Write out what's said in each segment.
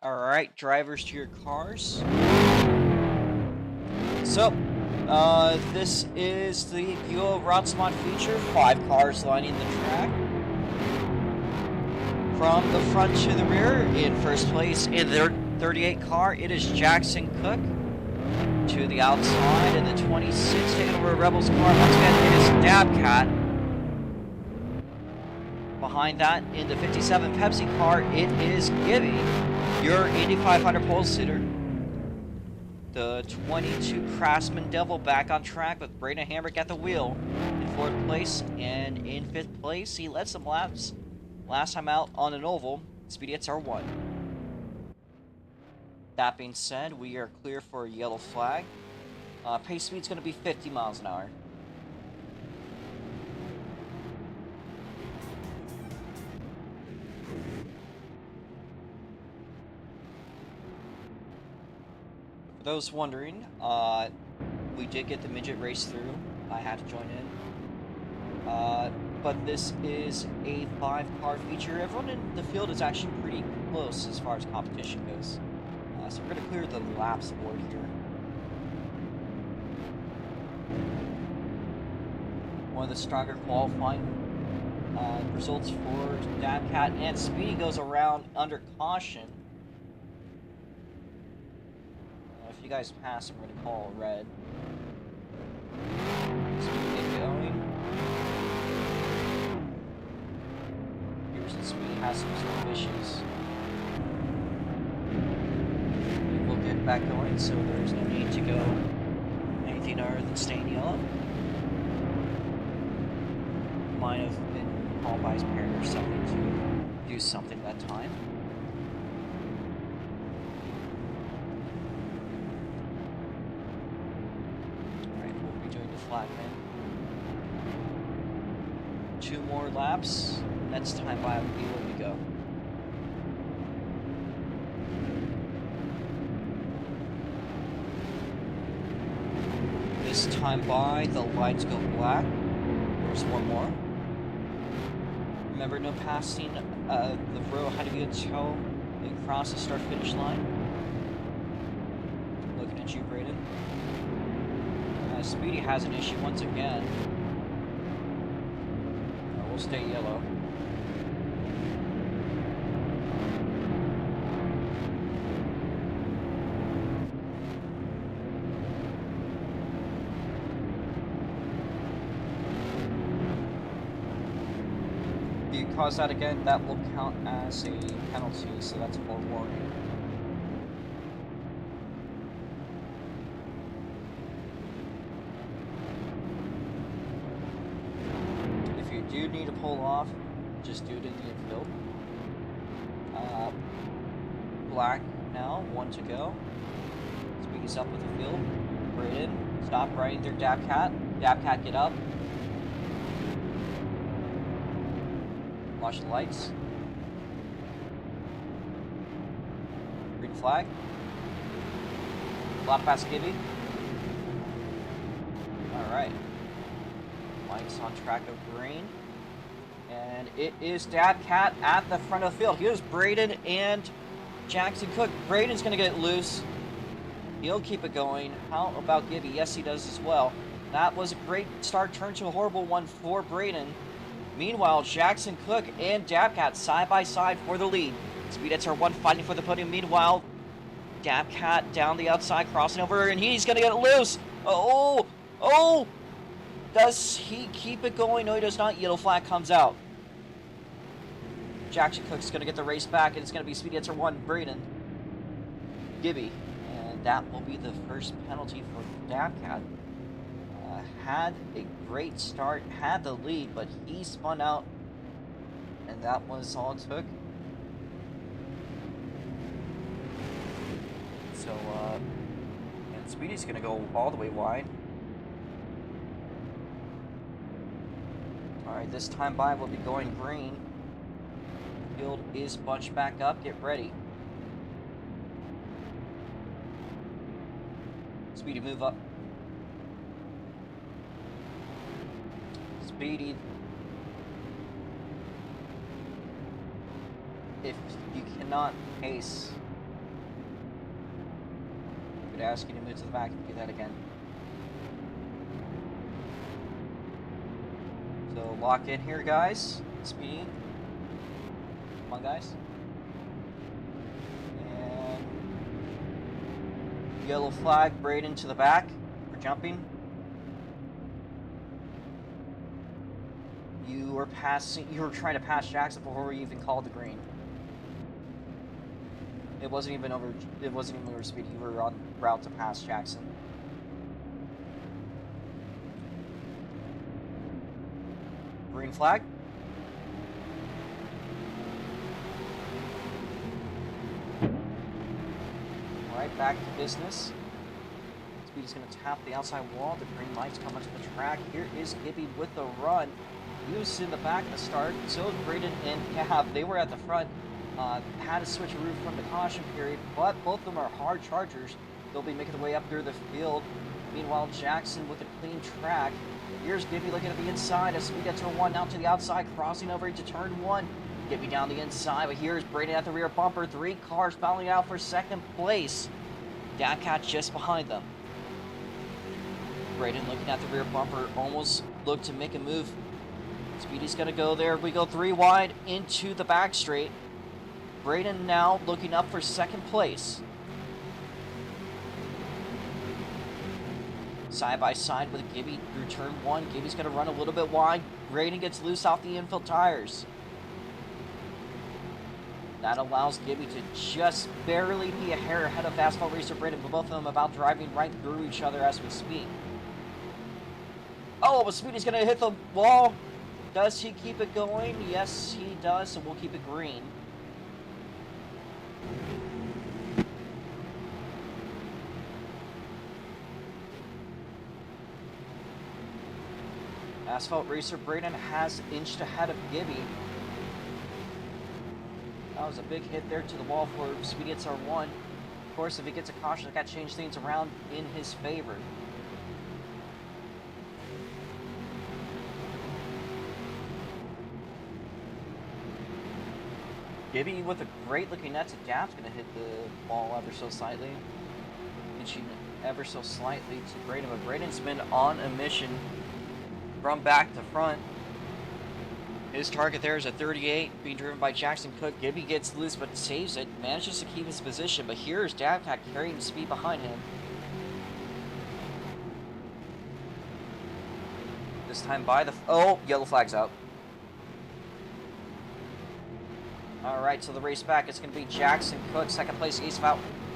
Alright, drivers to your cars. So, this is the Geoa ROX mod feature. 5 cars lining the track. From the front to the rear, in first place in their 38 car, it is Jackson Cook. To the outside in the 26, taking over Rebel's car. Once again, it is Dabcat. Behind that, in the 57 Pepsi car, it is Gibby, your 8500 pole sitter. The 22 Craftsman Devil back on track with Braden Hamrick at the wheel in 4th place. And in 5th place, he led some laps last time out on an oval. Speedy hits R1. That being said, we are clear for a yellow flag. Pace speed's going to be 50 miles an hour. For those wondering, we did get the midget race through. I had to join in. But this is a 5-car feature. Everyone in the field is actually pretty close as far as competition goes. So we're going to clear the laps board here. One of the stronger qualifying results for Dabcat, and Speedy goes around under caution. If you guys pass, I'm going to call red. Speedy get going. Pearson Speedy has some sort of issues. We'll get back going, so there's no need to go anything other than staying yellow. Might have been called by his parent or something to do something that time. Alright, we'll be doing the flag man. 2 more laps. Next time by will be where we go. This time by, the lights go black. There's one more. Remember, no passing. The row had to be until they cross the start-finish line. Looking at you, Braden. Speedy has an issue once again. We'll stay yellow. If you cause that again, that will count as a penalty, so that's a forewarning. If you do need to pull off, just do it in the infield. Black now, 1 to go. Speedy's up with the field. Braden, stop riding through Dabcat. Dabcat, get up. Watch the lights. Green flag. Lap past Gibby. Alright. Mike's on track of green. And it is Dabcat at the front of the field. Here's Braden and Jackson Cook. Braden's going to get loose. He'll keep it going. How about Gibby? Yes, he does as well. That was a great start, turned to a horrible one for Braden. Meanwhile, Jackson Cook and Dabcat side by side for the lead. Speedettes are one fighting for the podium. Meanwhile, Dabcat down the outside, crossing over, and he's going to get loose. Oh! Does he keep it going? No, he does not. Yellow flag comes out. Jackson Cook's going to get the race back, and it's going to be Speedettes are 1, Braden. Gibby. And that will be the first penalty for Dabcat. Had a great start, had the lead, but he spun out, and that was all it took. So, and Speedy's gonna go all the way wide. Alright, this time by will be going green. Field is bunched back up, get ready. Speedy, move up. Speedy. If you cannot pace would ask you to move to the back and do that again. So lock in here, guys. Speedy. Come on, guys. And yellow flag, Braden to the back for jumping. You were trying to pass Jackson before we even called the green. It wasn't even over speed. You were on route to pass Jackson. Green flag. Right, back to business. Speed is going to tap the outside wall. The green lights come onto the track. Here is Gibby with the run. He was in the back at the start. So was Braden and Gab. They were at the front. Had to switch a route from the caution period, but both of them are hard chargers. They'll be making their way up through the field. Meanwhile, Jackson with a clean track. Here's Gibby looking at the inside as we get turn 1, now to the outside, crossing over into turn 1. Gibby down the inside, but here's Braden at the rear bumper. 3 cars battling out for second place. Dadcat just behind them. Braden looking at the rear bumper, almost looked to make a move. Speedy's gonna go there. We go 3 wide into the back straight. Braden now looking up for second place. Side by side with Gibby through turn 1. Gibby's going to run a little bit wide. Braden gets loose off the infield tires. That allows Gibby to just barely be a hair ahead of Asphalt Racer Braden, but both of them about driving right through each other as we speak. Oh, but Speedy's going to hit the wall. Does he keep it going? Yes, he does, so we'll keep it green. Asphalt Racer Braden has inched ahead of Gibby. That was a big hit there to the wall for Speedy at R1. Of course, if he gets a caution, it got to change things around in his favor. Gibby with a great looking net to Gap's going to hit the ball ever so slightly. Inching ever so slightly to Braden, but Braden's been on a mission from back to front. His target there is a 38, being driven by Jackson Cook. Gibby gets loose but saves it, manages to keep his position, but here's Dabcat carrying speed behind him. This time by the... Oh, yellow flag's out. Alright, so the race back, it's going to be Jackson Cook, second place,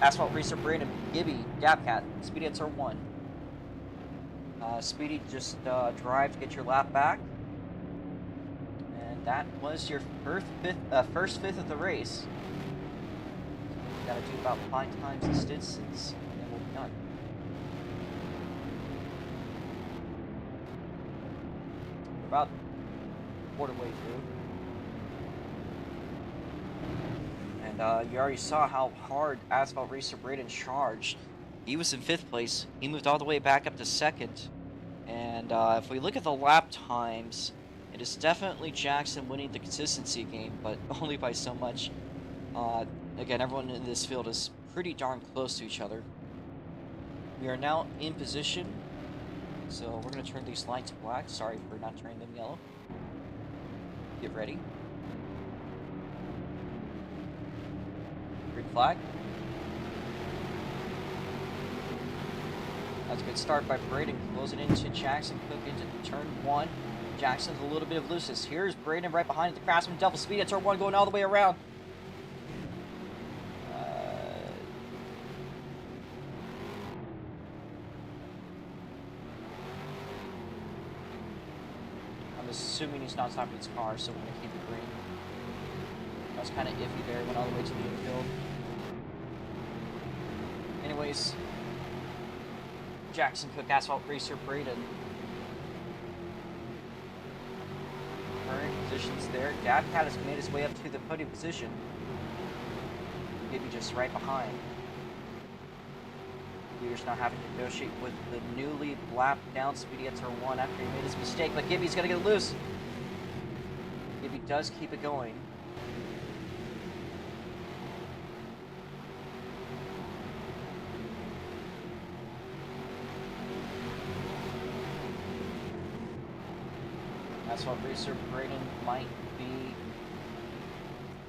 Asphalt Racer Braden, Gibby, Dabcat, Speedy at turn 1. Speedy, just drive to get your lap back. And that was your first fifth of the race. You gotta do about 5 times this distance, and then we'll be done. We're about quarter way through. And you already saw how hard Asphalt Racer Braden charged. He was in 5th place. He moved all the way back up to 2nd. And if we look at the lap times, it is definitely Jackson winning the consistency game, but only by so much. Again, everyone in this field is pretty darn close to each other. We are now in position, so we're going to turn these lights black. Sorry for not turning them yellow. Get ready. Green flag. That's a good start by Braden, closing into Jackson Cook into turn 1. Jackson's a little bit of looseness. Here's Braden right behind the Craftsman Double Speed at turn 1, going all the way around. I'm assuming he's not stopping his car, so we're going to keep it green. That was kind of iffy there, went all the way to the infield. Anyways, Jackson Cook, Asphalt Racer Braden. Current positions there. Dabcat has made his way up to the podium position. Maybe just right behind. Leader's now having to negotiate with the newly lapped down Speedy at turn 1 after he made his mistake, but Gibby's gonna get loose. Gibby does keep it going. Asphalt Racer Braden might be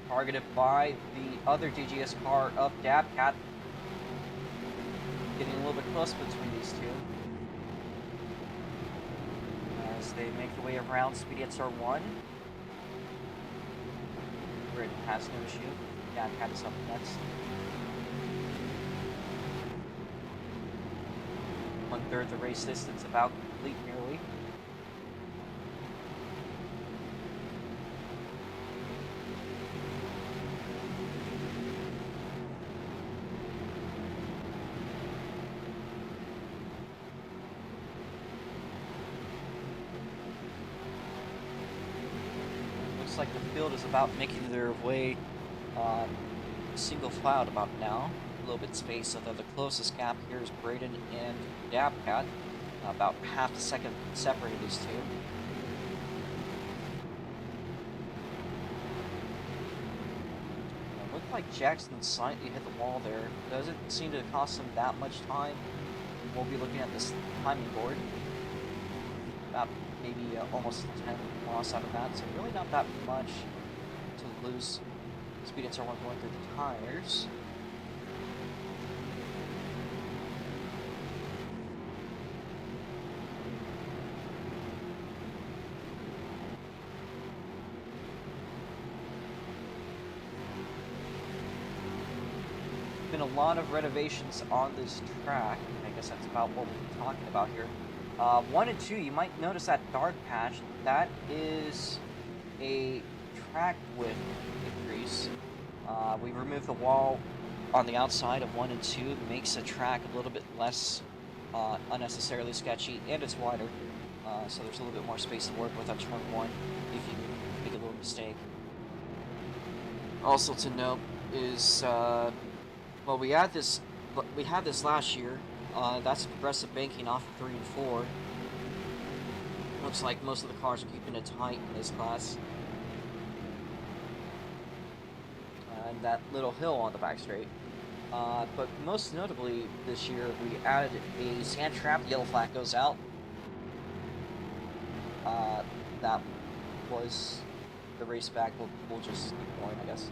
targeted by the other DGS car of Dabcat. Getting a little bit close between these two. As they make their way around Speedy at star 1. Braden has no issue. Dabcat is up next. 1/3 the race distance, about complete nearly. Looks like the field is about making their way single file about now. A little bit space, so that the closest gap here is Braden and Dabcat. About half a second separating these two. It looked like Jackson slightly hit the wall there. Doesn't seem to cost him that much time. We'll be looking at this timing board. About maybe almost 10 loss out of that, so really not that much to lose. Speed and someone going through the tires. Been a lot of renovations on this track. I guess that's about what we're talking about here. 1 and 2, you might notice that dark patch. That is a track width increase. We removed the wall on the outside of 1 and 2. Makes the track a little bit less unnecessarily sketchy, and it's wider. So there's a little bit more space to work with on turn 1 if you make a little mistake. Also to note is, well, we had this last year. That's progressive banking off of 3 and 4. Looks like most of the cars are keeping it tight in this class. And that little hill on the back straight. But most notably this year, we added a sand trap. Yellow flag goes out. That was the race back. We'll just keep going, I guess.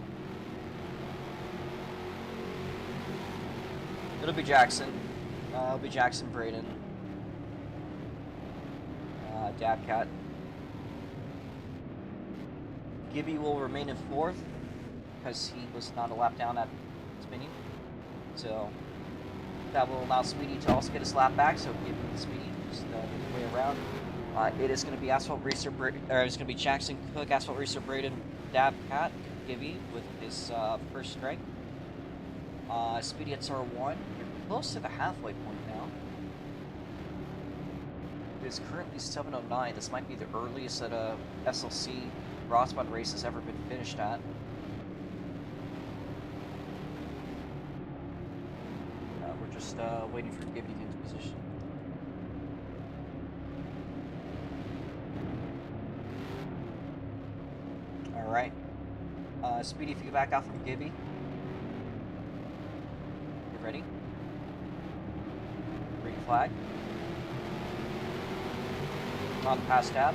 It'll be Jackson. It'll be Jackson, Braden, Dabcat. Gibby will remain in 4th because he was not a lap down at spinning. So that will allow Speedy to also get his lap back. So Gibby and Speedy just make their way around. It is going to be Asphalt Racer, it's going to be Jackson Cook, Asphalt Racer, Braden, Dabcat, Gibby with his first strike. Speedy at SR1. You're close to the halfway point now. It is currently 7:09. This might be the earliest that a SLC Rossbot race has ever been finished at. We're just waiting for Gibby to get into position. Alright. Speedy, if you get back out from Gibby. You ready? Green flag. On the pass tab.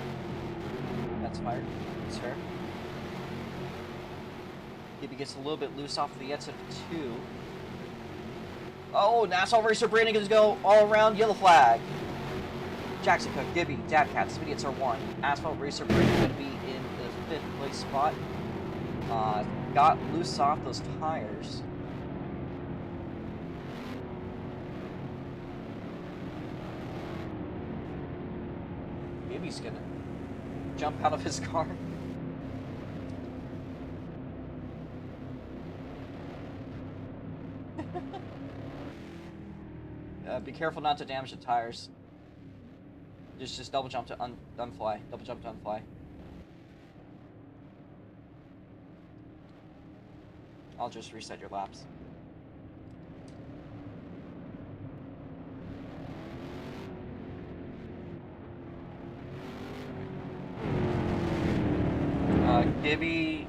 That's fired. That's fair. Gibby gets a little bit loose off of the exit of 2. Oh, Asphalt Racer Brandon gonna go all around. Yellow flag. Jackson Cook, Gibby, Dabcat, Speedy at R1. Asphalt Racer Brandon gonna be in the 5th place spot. Got loose off those tires. Gibby's gonna jump out of his car. Be careful not to damage the tires. Just double jump to unfly. Double jump to unfly. I'll just reset your laps. Gibby.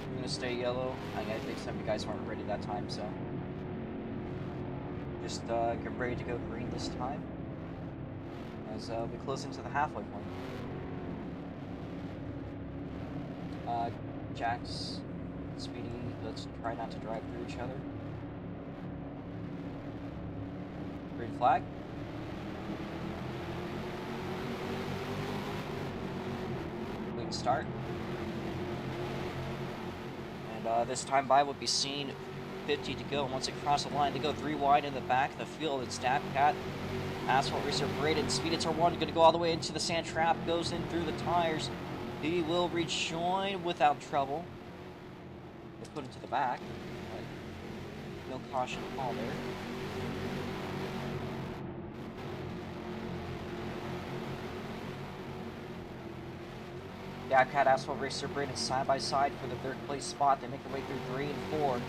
I'm gonna stay yellow. I gotta fix Some of you guys weren't ready that time, so just get ready to go green this time as we close into the halfway point. Jax, Speedy, let's try not to drive through each other. Green flag. Clean start. And this time by will be seen 50 to go. Once it crosses the line, they go 3 wide in the back of the field. It's Dab Cat, Asphalt Racer, Braden, Speed. It's R1, going to go all the way into the sand trap, goes in through the tires. He will rejoin without trouble. They put it to the back, but no caution call there. Dab Cat, Asphalt Racer, Braden side by side for the 3rd place spot. They make their way through 3 and 4.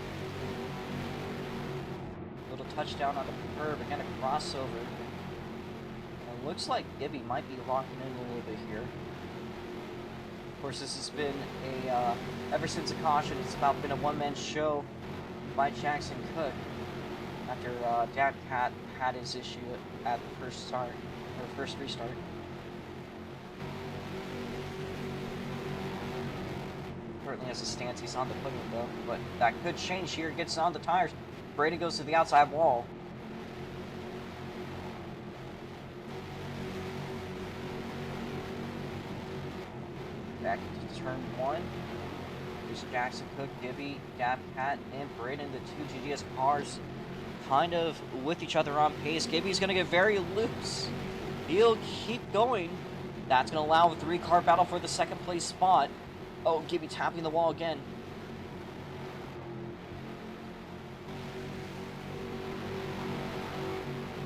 Little touchdown on the curb, again a crossover. And it looks like Gibby might be locking in a little bit here. Of course, this has been a, ever since the caution, it's about been a one-man show by Jackson Cook after Dab Cat had his issue at the first start, or first restart. Currently has a stance, he's on the podium though, but that could change here. Gets on the tires. Brady goes to the outside wall. Back into turn 1. There's Jackson Cook, Gibby, Dab Cat, and Braden, the 2 GGS cars kind of with each other on pace. Gibby's going to get very loose. He'll keep going. That's going to allow a 3-car battle for the 2nd place spot. Oh, Gibby tapping the wall again.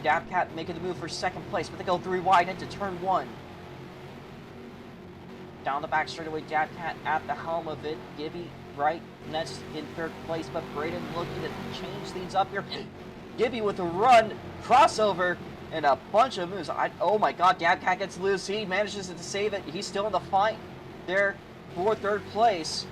Dab Cat making the move for 2nd place, but they go 3 wide into turn 1. Down the back straightaway, Dab Cat at the helm of it. Gibby right next in 3rd place, but Braden looking to change things up here. Gibby with a run, crossover, and a bunch of moves. Oh my god, Dab Cat gets loose. He manages to save it. He's still in the fight there for 3rd place.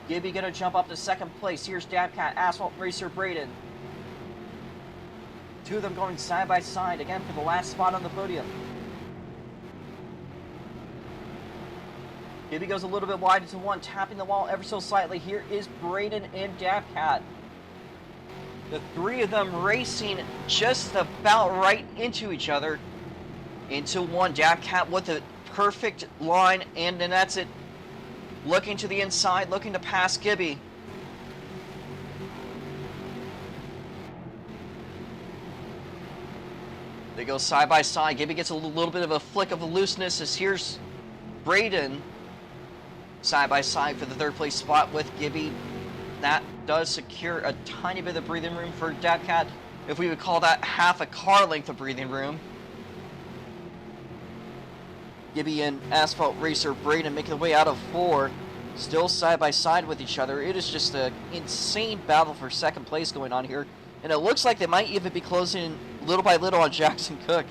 Gibby gonna jump up to 2nd place. Here's Dab Cat, Asphalt Racer, Braden. 2 of them going side by side again for the last spot on the podium. Gibby goes a little bit wide into 1, tapping the wall ever so slightly. Here is Braden and Dab Cat. The 3 of them racing just about right into each other. Into 1, Dab Cat with a perfect line, and then that's it. Looking to the inside, looking to pass Gibby. They go side by side. Gibby gets a little bit of a flick of looseness as here's Braden side by side for the 3rd place spot with Gibby. That does secure a tiny bit of breathing room for Dab Cat, if we would call that half a car length of breathing room. Gibby and Asphalt Racer Braden making the way out of 4, still side by side with each other. It is just an insane battle for 2nd place going on here, and it looks like they might even be closing little by little on Jackson Cook.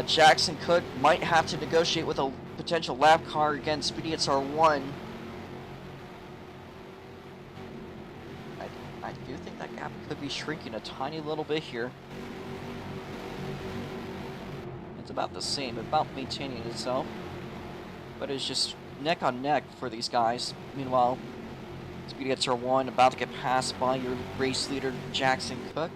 Jackson Cook might have to negotiate with a potential lap car against Speedy. It's R1. I do think that gap could be shrinking a tiny little bit here. It's about the same, about maintaining itself, but it's just neck on neck for these guys. Meanwhile, Speedy gets R1, about to get passed by your race leader Jackson Cook.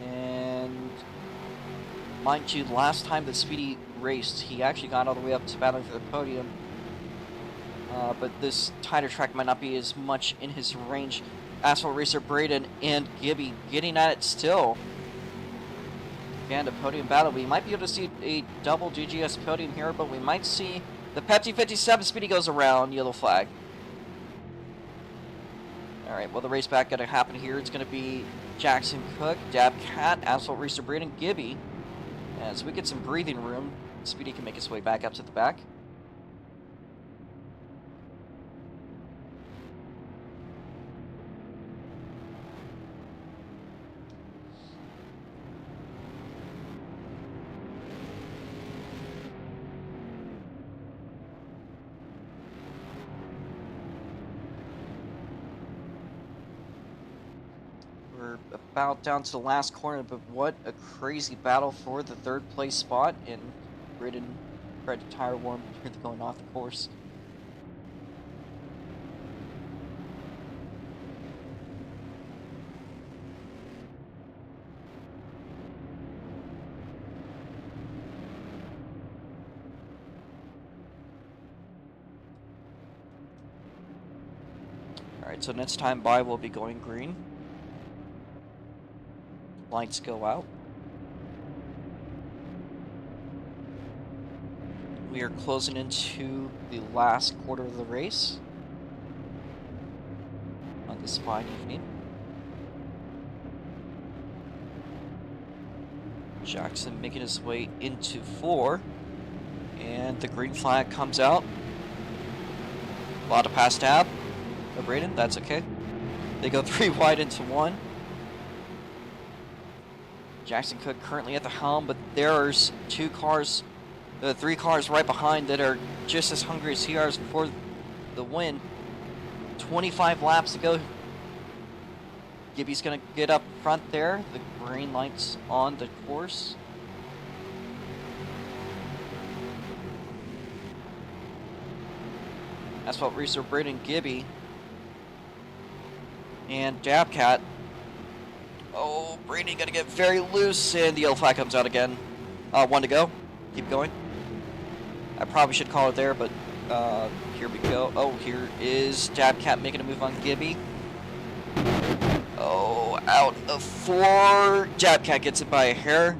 And mind you, last time that Speedy raced, he actually got all the way up to battling for the podium. But this tighter track might not be as much in his range. Asphalt Racer Braden and Gibby getting at it still. Again, a podium battle. We might be able to see a double GGS podium here, but we might see the Pepsi 57. Speedy goes around, yellow flag. Alright, well, the race back going to happen here. It's going to be Jackson Cook, Dab Cat, Asphalt Racer Braden, Gibby. As we get some breathing room, Speedy can make his way back up to the back. about down to the last corner, but what a crazy battle for the third place spot, and Braden tried to tire warm going off the course. Alright, so next time by we'll be going green. Lights go out. We are closing into the last quarter of the race on this fine evening. Jackson making his way into 4, and the green flag comes out. A lot of pass tab. Oh, Braden, that's okay. They go 3 wide into 1. Jackson Cook currently at the helm, but there's 3 cars right behind that are just as hungry as he is for the win. 25 laps to go. Gibby's going to get up front there. The green light's on the course. Asphalt Racer Braden Gibby and Dabcat. Oh, Brady gonna get very loose, and the yellow flag comes out again. 1 to go. Keep going. I probably should call it there, but here we go. Oh, here is Dabcat making a move on Gibby. Oh, out of 4. Dabcat gets it by a hair.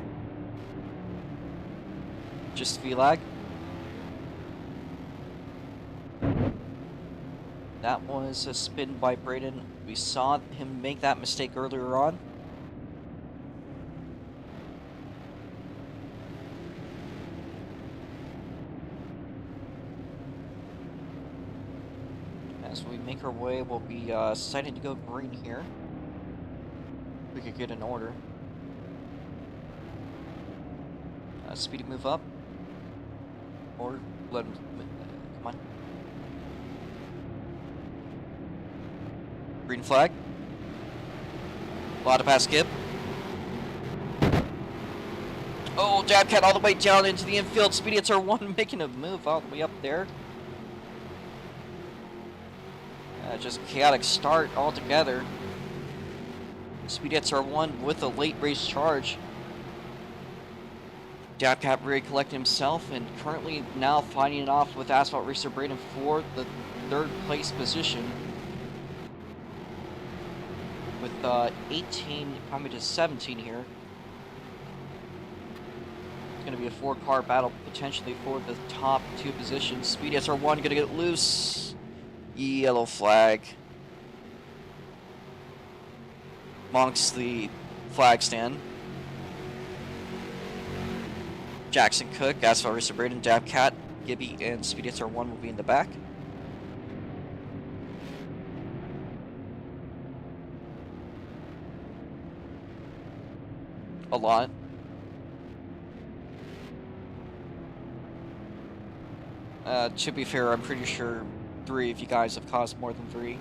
Just V-lag. That was a spin by Braden. We saw him make that mistake earlier on. As we make our way, we'll be deciding to go green here. We could get an order. Speedy move up. Or let him... Come on. Green flag. A lot of pass skip. Oh, Dabcat all the way down into the infield. Speedy hits R1 making a move all the way up there. Just a chaotic start altogether. Speedy hits R1 with a late race charge. Dabcat recollecting himself and currently now fighting it off with Asphalt Racer Braden for the 3rd place position. With 18 coming to 17 here. It's going to be a 4-car battle potentially for the top 2 positions. Speedy SR1 going to get loose. Yellow flag. Amongst the flag stand. Jackson Cook, Asphalt Racer Braden, Dabcat, Gibby, and Speedy SR1 will be in the back. A lot. To be fair, I'm pretty sure 3 of you guys have caused more than 3.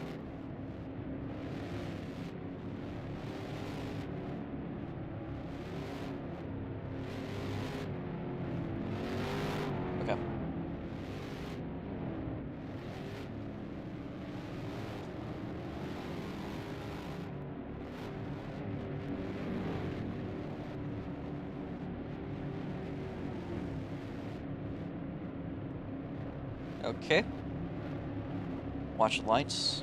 Okay. Okay. Watch the lights.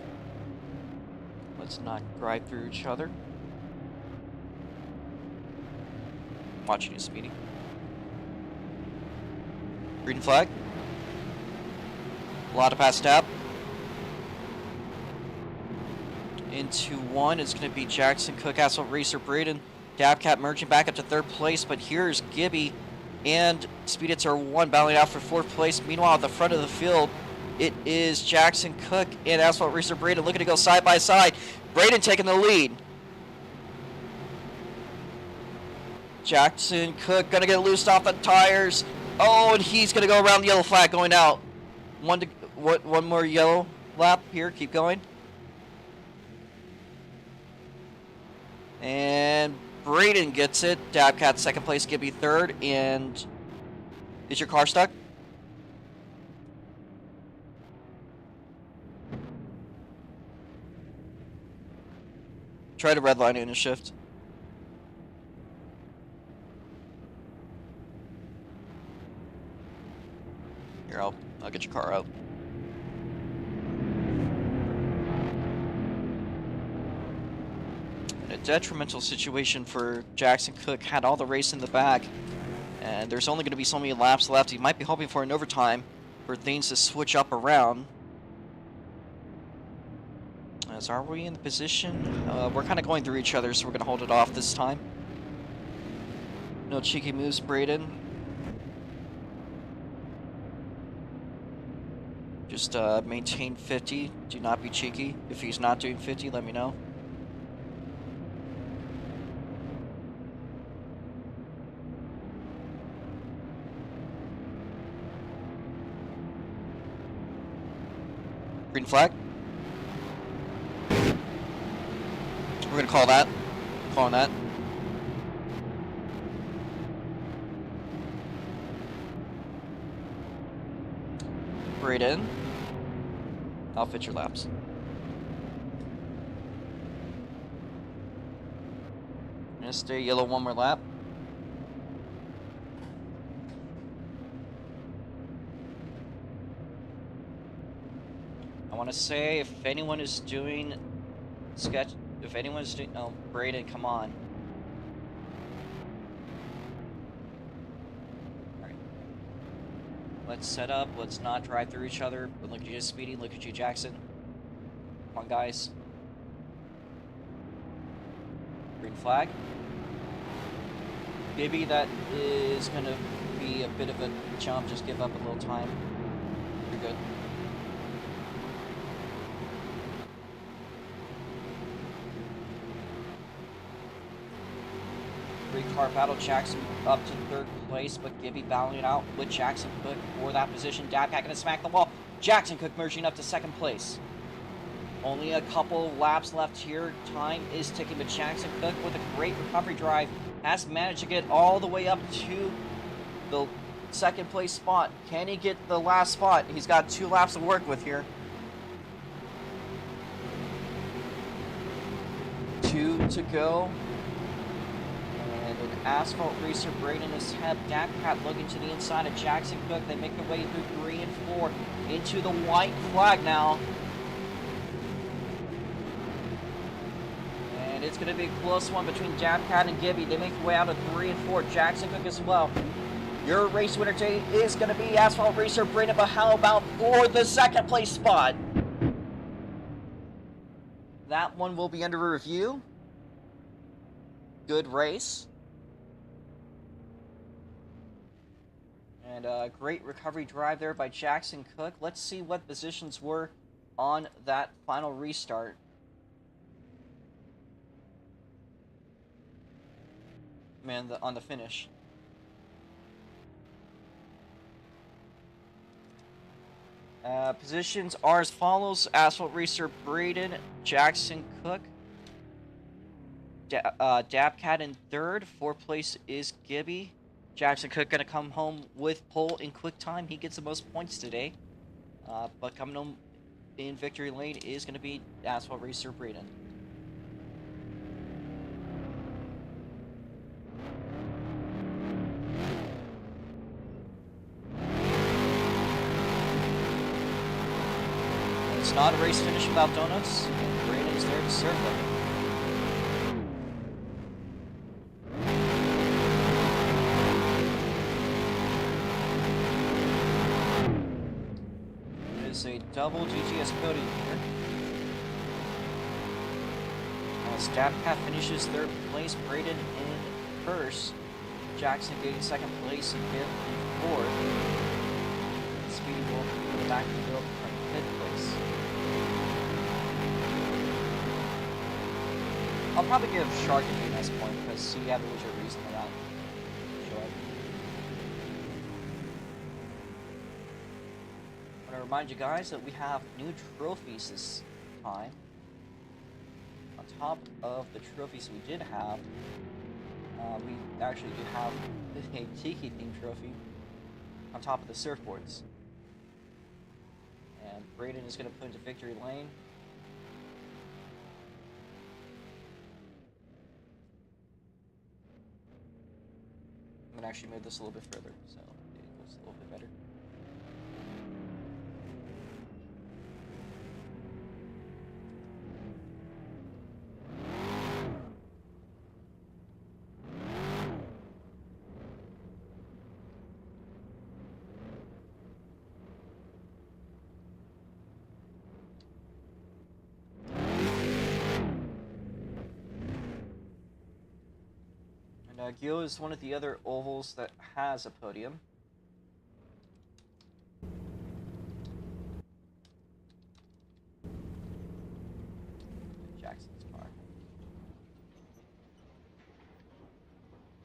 Let's not drive through each other. Watching you, Speedy. Green flag. A lot of pass stab. Into 1 is going to be Jackson Cook, Asphalt Racer Braden. Dabcat merging back up to 3rd place, but here's Gibby and Speedy R1 battling out for 4th place. Meanwhile, at the front of the field, it is Jackson Cook and Asphalt Racer Braden looking to go side by side. Braden taking the lead. Jackson Cook gonna get loosed off the tires. Oh, and he's gonna go around the yellow flag going out. One more yellow lap here. Keep going. And Braden gets it. Dabcat second place, Gibby third. And is your car stuck? Try to redline it in a shift. Here, I'll get your car out. In a detrimental situation for Jackson Cook, had all the race in the back, and there's only going to be so many laps left. He might be hoping for an overtime for things to switch up around. As are we in the position? We're kind of going through each other, so we're going to hold it off this time. No cheeky moves, Braden. Just maintain 50. Do not be cheeky. If he's not doing 50, let me know. Green flag. We're gonna call that. Calling that. Braden. I'll fit your laps. I'm gonna stay yellow one more lap. I want to say if anyone is doing if anyone's doing, oh, Braden, come on. Alright. Let's set up, let's not drive through each other. Look at you, Speedy, look at you, Jackson. Come on, guys. Green flag. Maybe that is going to be a bit of a jump, just give up a little time. You're good. Three-car battle, Jackson up to third place, but Gibby battling it out with Jackson Cook for that position. Dabcat gonna smack the wall. Jackson Cook merging up to second place. Only a couple laps left here. Time is ticking, but Jackson Cook with a great recovery drive has managed to get all the way up to the second place spot. Can he get the last spot? He's got 2 laps to work with here. 2 to go. And an asphalt racer, Braden is head. Dabcat looking to the inside of Jackson Cook. They make their way through 3 and 4 into the white flag now. And it's going to be a close one between Dabcat and Gibby. They make their way out of 3 and 4. Jackson Cook as well. Your race winner today is going to be asphalt racer Braden, but how about for the second place spot? That one will be under review. Good race. And a great recovery drive there by Jackson Cook. Let's see what positions were on that final restart. Man, on the finish. Positions are as follows. Asphalt racer Braden, Jackson Cook. Dabcat in third. Fourth place is Gibby. Jackson Cook going to come home with pole in quick time. He gets the most points today. But coming home in victory lane is going to be asphalt racer Braden. It's not a race finish without donuts. Braden is there to serve them. A double GGS podium here. As Dabcat finishes third place, Braden in first, Jackson getting second place and Gibb in fourth. Speedy will go back to Bill from fifth place. I'll probably give Shark a nice point because he had a legit reason for that. I remind you guys that we have new trophies this time. top of the trophies we did have, we actually do have a Tiki themed trophy on top of the surfboards. And Braden is going to put into victory lane. I'm going to actually move this a little bit further so it goes a little bit better. Geoa is one of the other ovals that has a podium. Jackson's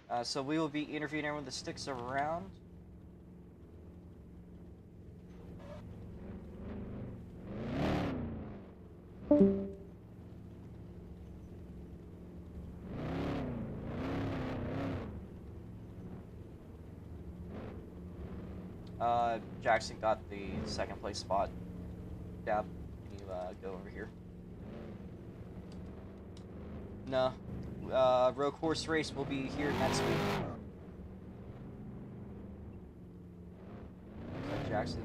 car. So we will be interviewing everyone that sticks around. Jackson got the second place spot. Dab, can you go over here? No. Rogue Horse Race will be here next week. So Jackson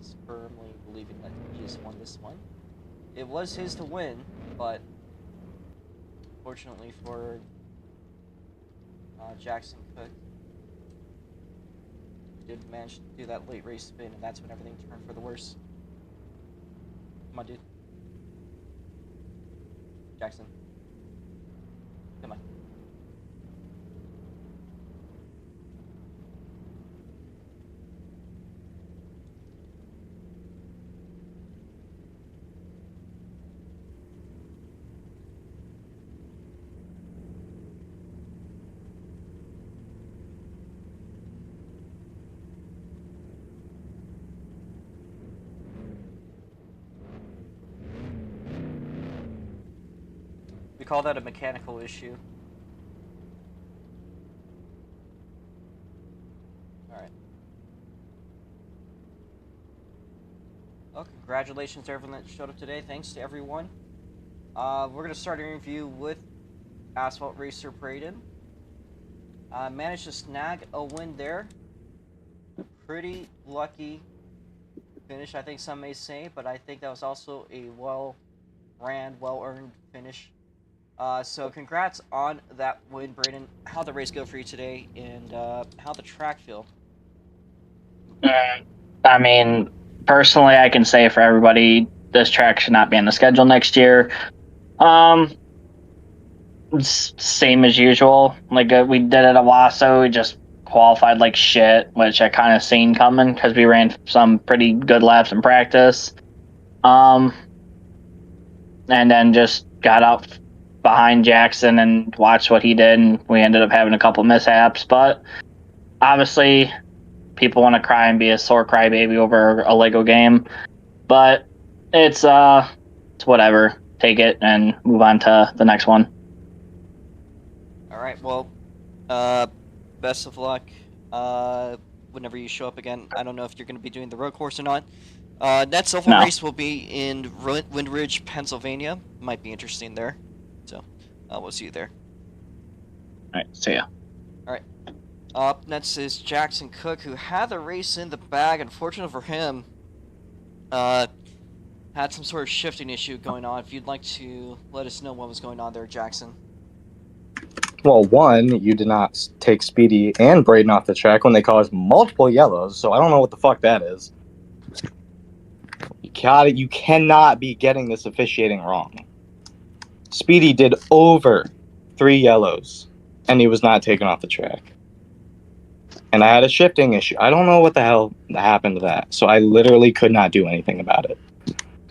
is firmly believing that he just won this one. It was his to win, but fortunately for Jackson Cook, did manage to do that late race spin, and that's when everything turned for the worse. Come on, dude. Jackson. Come on. We call that a mechanical issue. Alright. Well, congratulations to everyone that showed up today. Thanks to everyone. We're going to start an interview with Asphalt Racer Braden. Managed to snag a win there. Pretty lucky finish, I think some may say, but I think that was also a well-ran, well-earned finish. So congrats on that win, Braden. How'd the race go for you today, and how'd the track feel? I mean, personally, I can say for everybody, this track should not be on the schedule next year. Same as usual. Like we did at Owasso, we just qualified like shit, which I kind of seen coming because we ran some pretty good laps in practice. And then just got up behind Jackson and watched what he did, and we ended up having a couple mishaps. But obviously, people want to cry and be a sore crybaby over a Lego game, but it's whatever. Take it and move on to the next one. All right. Well, best of luck. Whenever you show up again, I don't know if you're going to be doing the road course or not. Next oval race will be in Windridge, Pennsylvania. Might be interesting there. So, we'll see you there. All right. See ya. All right. Up next is Jackson Cook, who had the race in the bag. Unfortunately for him, had some sort of shifting issue going on. If you'd like to let us know what was going on there, Jackson. Well, one, you did not take Speedy and Braden off the track when they caused multiple yellows, so I don't know what the fuck that is. You cannot be getting this officiating wrong. Speedy did over 3 yellows, and he was not taken off the track. And I had a shifting issue. I don't know what the hell happened to that, so I literally could not do anything about it.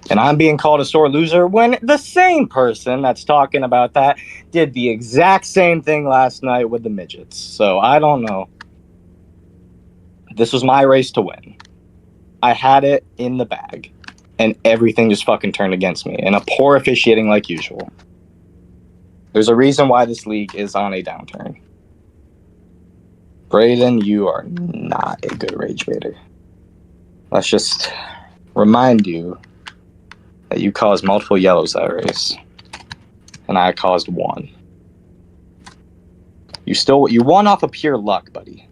And I'm being called a sore loser when the same person that's talking about that did the exact same thing last night with the midgets. So I don't know. This was my race to win. I had it in the bag. And everything just fucking turned against me. And a poor officiating like usual. There's a reason why this league is on a downturn. Braden, you are not a good rage baiter. Let's just remind you that you caused multiple yellows that race, and I caused one. You won off of pure luck, buddy.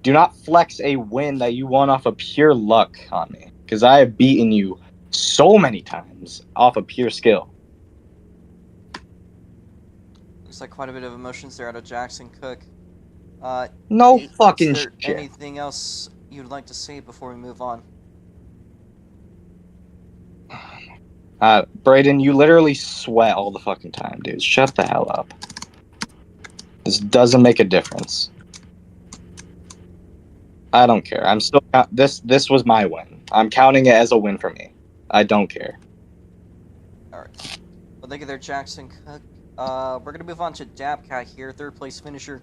Do not flex a win that you won off of pure luck on me, because I have beaten you so many times off of pure skill. Looks like quite a bit of emotions there out of Jackson Cook. No fucking Is there shit. anything else you'd like to say before we move on? Braden, you literally sweat all the fucking time, dude. Shut the hell up. This doesn't make a difference. I don't care. I'm still this was my win. I'm counting it as a win for me. I don't care. Alright. Well, thank you there, Jackson Cook. We're gonna move on to Dabcat here, third place finisher.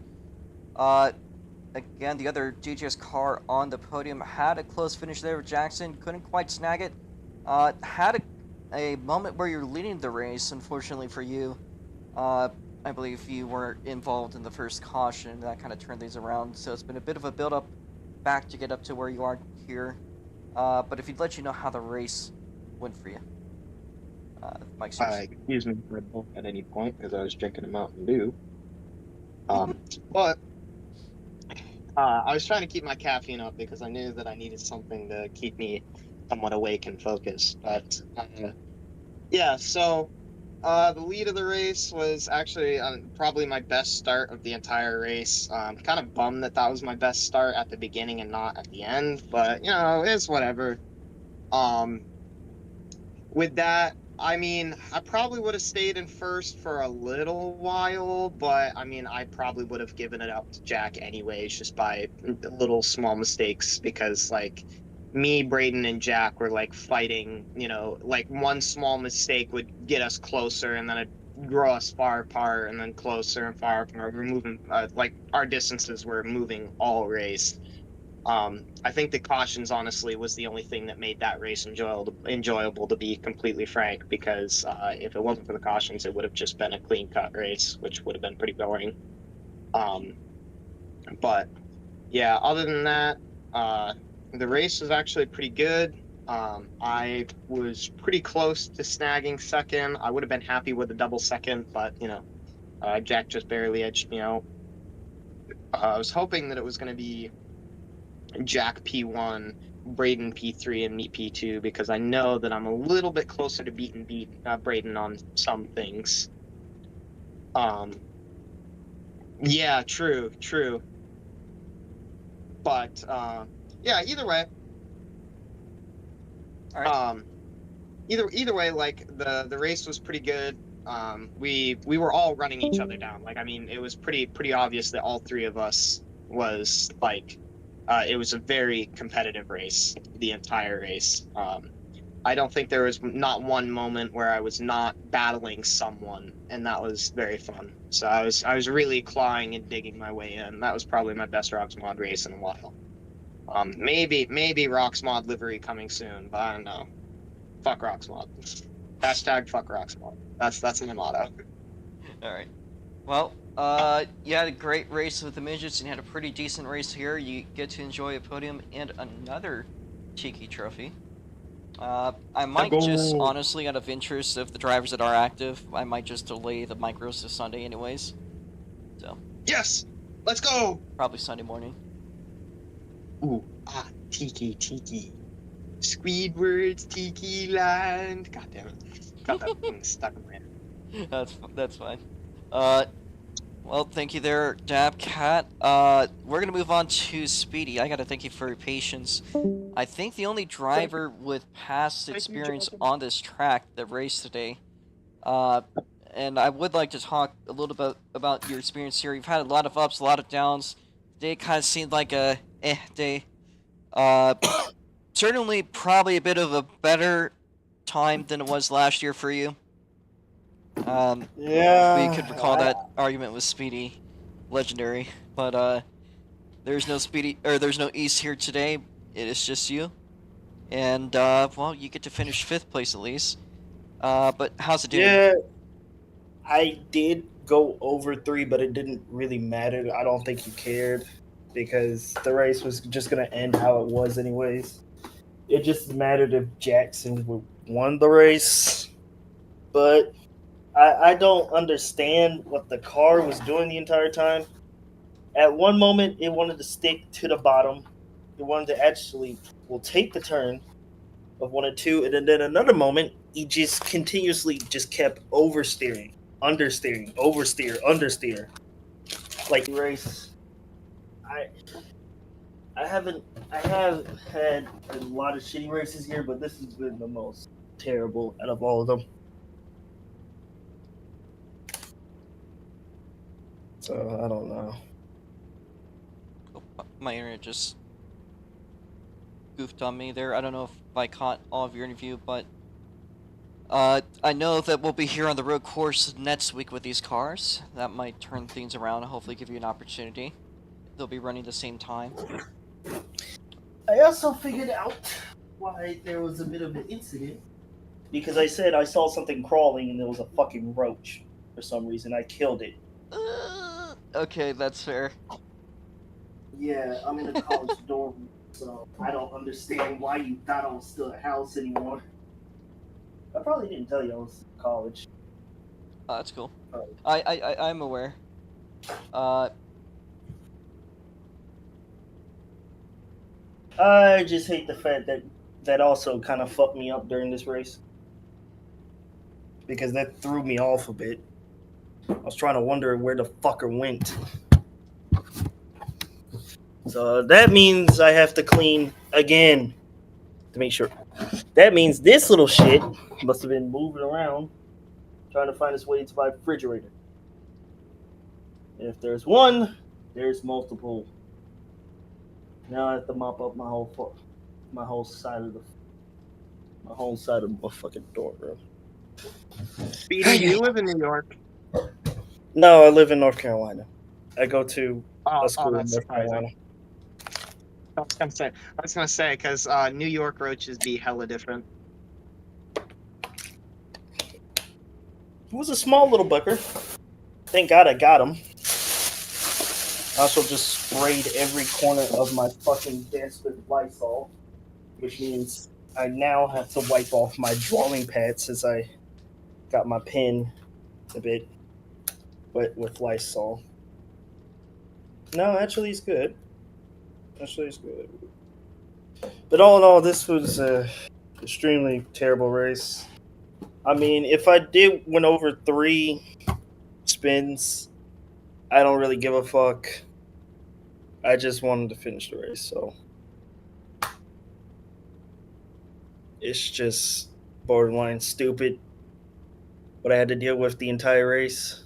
Again, the other DJS car on the podium had a close finish there with Jackson. Couldn't quite snag it. Had a moment where you're leading the race, unfortunately for you. I believe you were involved in the first caution. That kind of turned things around. So it's been a bit of a build-up back to get up to where you are here. But if you'd let you know how the race went for you. Mike's yours. Excuse me, Red Bull, at any point, because I was drinking a Mountain Dew. But I was trying to keep my caffeine up because I knew that I needed something to keep me somewhat awake and focused. But yeah, so the lead of the race was actually probably my best start of the entire race. Kind of bummed that was my best start at the beginning and not at the end, but you know, it's whatever. With that, I mean, I probably would have stayed in first for a little while, but I mean, I probably would have given it up to Jack anyways, just by little small mistakes, because like me, Braden, and Jack were like fighting, you know, like one small mistake would get us closer and then it'd grow us far apart and then closer and far apart. We're moving, like our distances were moving all race. I think the cautions honestly was the only thing that made that race enjoyable, to be completely frank, because if it wasn't for the cautions, it would have just been a clean cut race, which would have been pretty boring. But yeah, other than that, the race was actually pretty good. I was pretty close to snagging second. I would have been happy with a double second, but you know, Jack just barely edged me out. I was hoping that it was going to be Jack P1, Braden P3, and me P2, because I know that I'm a little bit closer to beating Braden on some things. Yeah, true. But yeah, either way. All right. Either way, like the race was pretty good. We were all running each other down. Like, I mean, it was pretty obvious that all three of us was like. It was a very competitive race, the entire race. I don't think there was not one moment where I was not battling someone, and that was very fun. So I was really clawing and digging my way in. That was probably my best ROX mod race in a while. Maybe ROX mod livery coming soon, but I don't know. Fuck ROX mod. Hashtag fuck ROX mod. That's my motto. All right. Well, you had a great race with the midgets and you had a pretty decent race here. You get to enjoy a podium and another Tiki trophy. I might just, honestly, out of interest of the drivers that are active, I might just delay the micros to Sunday anyways. So. Yes! Let's go! Probably Sunday morning. Ooh, Tiki. Squidward's Tiki Land. God damn it. Got that thing stuck in my head. That's fine. Well, thank you there, Dabcat. We're gonna move on to Speedy. I gotta thank you for your patience. I think the only driver with past experience on this track that raced today. And I would like to talk a little bit about your experience here. You've had a lot of ups, a lot of downs. Today kind of seemed like a day. Certainly, probably a bit of a better time than it was last year for you. Yeah. We could recall that argument with Speedy, legendary. But there's no Speedy, or there's no East here today. It is just you, and well, you get to finish 5th place at least. But how's it doing? Yeah, I did go over 3, but it didn't really matter. I don't think he cared because the race was just going to end how it was, anyways. It just mattered if Jackson won the race. But I don't understand what the car was doing the entire time. At one moment, it wanted to stick to the bottom. It wanted to actually take the turn of 1 and 2, and then another moment, he just continuously just kept oversteering, understeering, oversteer, understeer. Like race, I I haven't I have had a lot of shitty races here, but this has been the most terrible out of all of them. So I don't know. Oh, my internet just goofed on me there. I don't know if I caught all of your interview, but I know that we'll be here on the road course next week with these cars. That might turn things around and hopefully give you an opportunity. They'll be running the same time. I also figured out why there was a bit of an incident because I said I saw something crawling and there was a fucking roach for some reason. I killed it. Okay, that's fair. Yeah, I'm in a college dorm, so I don't understand why you thought I was still at house anymore. I probably didn't tell you I was in college. Oh, that's cool. Oh. I'm aware. I just hate the fact that that also kind of fucked me up during this race because that threw me off a bit. I was trying to wonder where the fucker went. So that means I have to clean again to make sure. That means this little shit must have been moving around trying to find its way into my refrigerator. And if there's one, there's multiple. Now I have to mop up my whole side of my fucking door, bro. Speedy, do you live in New York? No, I live in North Carolina. I go to Oh, a school in that's North surprising. Carolina. I was gonna say, because New York roaches be hella different. He was a small little bucker. Thank God I got him. I also just sprayed every corner of my fucking desk with Lysol, which means I now have to wipe off my drawing pad since I got my pen a bit wet with Lysol. No, actually, it's good. But all in all, this was an extremely terrible race. I mean, if I did win over 3 spins, I don't really give a fuck. I just wanted to finish the race, so it's just borderline stupid what I had to deal with the entire race.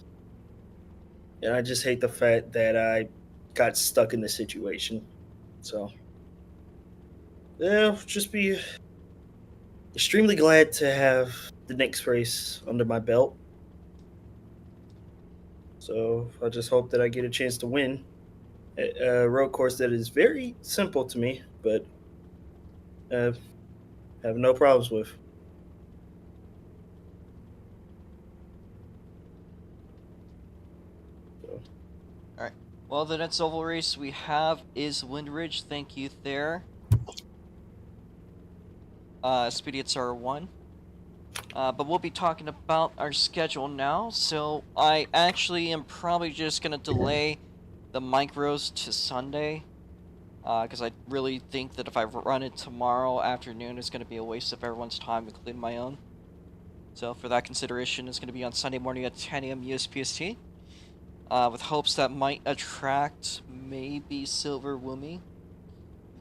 And I just hate the fact that I got stuck in this situation. So, yeah, just be extremely glad to have the next race under my belt. So, I just hope that I get a chance to win a road course that is very simple to me, but have no problems with. So. Alright. Well, the next oval race we have is Windridge. Thank you there. Speedy, it's R1. But we'll be talking about our schedule now. So I actually am probably just going to delay the micros to Sunday. Because I really think that if I run it tomorrow afternoon, it's going to be a waste of everyone's time, including my own. So for that consideration, it's going to be on Sunday morning at 10 a.m. USPST. With hopes that might attract maybe Silver Woomy.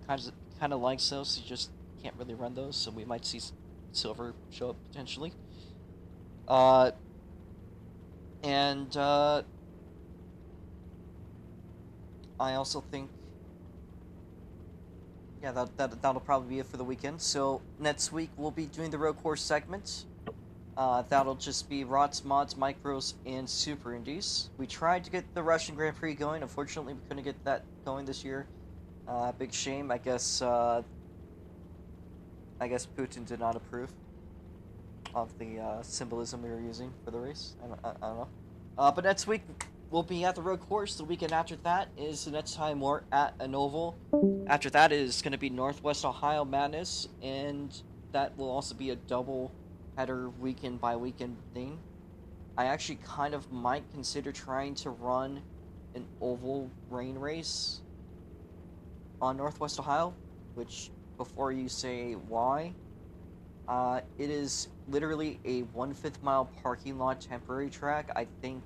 Kind of likes those, you just can't really run those, so we might see Silver show up potentially. I also think, yeah, that'll probably be it for the weekend. So next week we'll be doing the road course segments. That'll just be ROTS, Mods, Micros, and Super Indies. We tried to get the Russian Grand Prix going. Unfortunately, we couldn't get that going this year. Big shame. I guess Putin did not approve. of the symbolism we were using for the race. I don't know. But next week we'll be at the road course. The weekend after that is the next time we're at an oval. After that is going to be Northwest Ohio Madness, and that will also be a double header weekend by weekend thing. I actually kind of might consider trying to run an oval rain race on Northwest Ohio, which, before you say why, it is literally a 1/5 mile parking lot temporary track. I think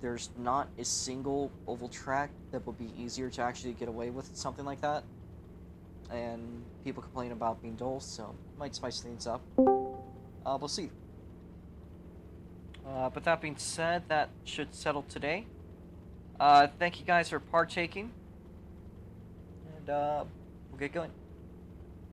there's not a single oval track that would be easier to actually get away with something like that. And people complain about being dull, so might spice things up. We'll see. But that being said, that should settle today. Thank you guys for partaking. And we'll get going.